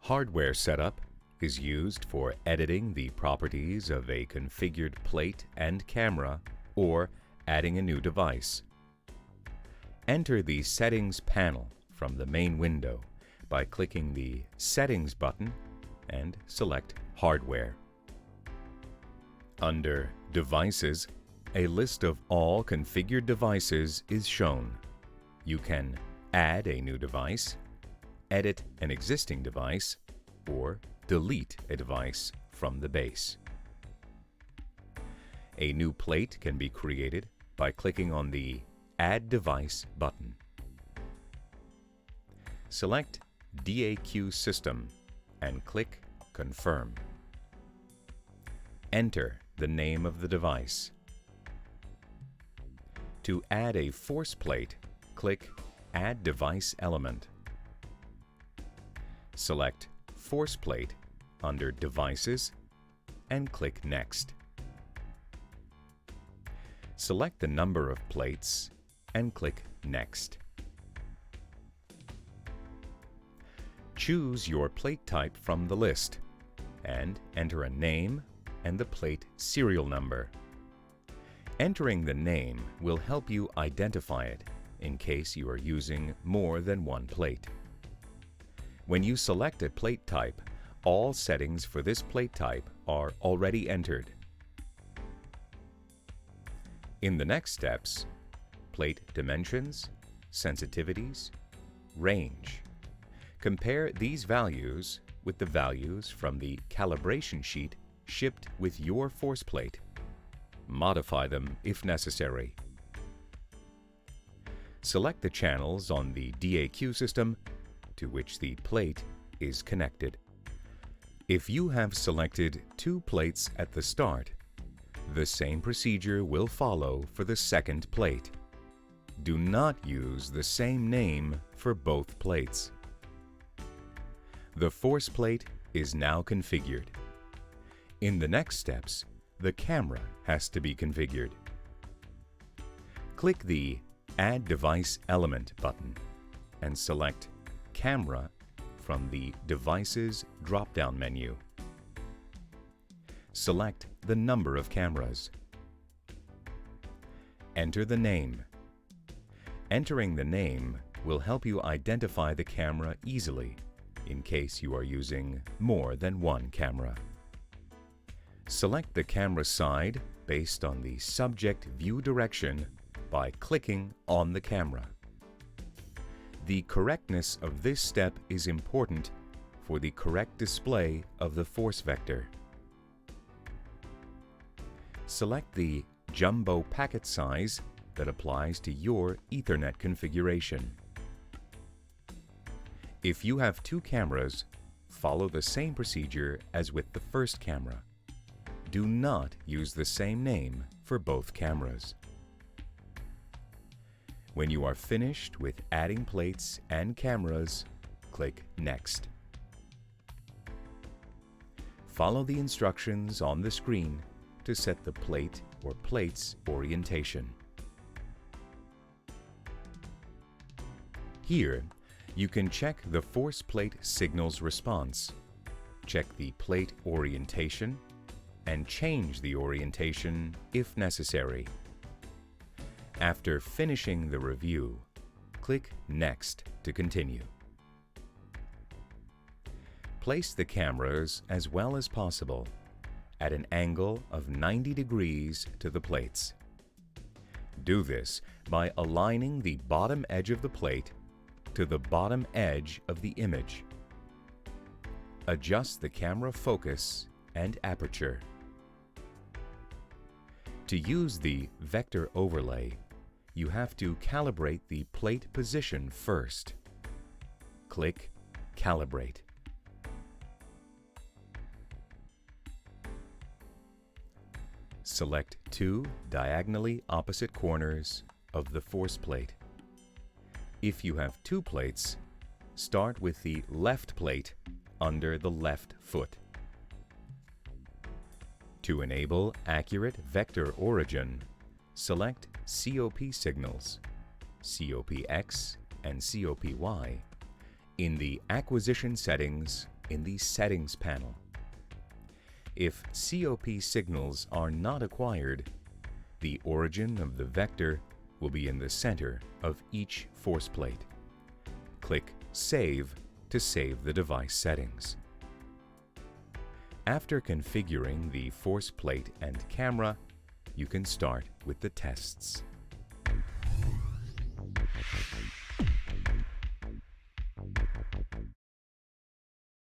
Hardware setup is used for editing the properties of a configured plate and camera or adding a new device. Enter the Settings panel from the main window by clicking the Settings button and select Hardware. Under Devices, a list of all configured devices is shown. You can add a new device, edit an existing device, or delete a device from the base. A new plate can be created by clicking on the Add Device button. Select DAQ System and click Confirm. Enter the name of the device. To add a force plate, click Add Device Element. Select Force Plate under Devices and click Next. Select the number of plates and click Next. Choose your plate type from the list and enter a name and the plate serial number. Entering the name will help you identify it in case you are using more than one plate. When you select a plate type, all settings for this plate type are already entered. In the next steps, plate dimensions, sensitivities, range. Compare these values with the values from the calibration sheet shipped with your force plate. Modify them if necessary. Select the channels on the DAQ system to which the plate is connected. If you have selected two plates at the start, the same procedure will follow for the second plate. Do not use the same name for both plates. The force plate is now configured. In the next steps, the camera has to be configured. Click the Add Device Element button and select Camera from the Devices drop-down menu. Select the number of cameras. Enter the name. Entering the name will help you identify the camera easily in case you are using more than one camera. Select the camera side based on the subject view direction by clicking on the camera. The correctness of this step is important for the correct display of the force vector. Select the jumbo packet size that applies to your Ethernet configuration. If you have two cameras, follow the same procedure as with the first camera. Do not use the same name for both cameras. When you are finished with adding plates and cameras, click Next. Follow the instructions on the screen to set the plate or plates orientation. Here, you can check the force plate signal's response, check the plate orientation, and change the orientation if necessary. After finishing the review, click Next to continue. Place the cameras as well as possible at an angle of 90 degrees to the plates. Do this by aligning the bottom edge of the plate to the bottom edge of the image. Adjust the camera focus and aperture. To use the vector overlay, you have to calibrate the plate position first. Click Calibrate. Select two diagonally opposite corners of the force plate. If you have two plates, start with the left plate under the left foot. To enable accurate vector origin, select COP signals, COPX and COPY, in the Acquisition Settings in the Settings panel. If COP signals are not acquired, the origin of the vector will be in the center of each force plate. Click Save to save the device settings. After configuring the force plate and camera, you can start with the tests.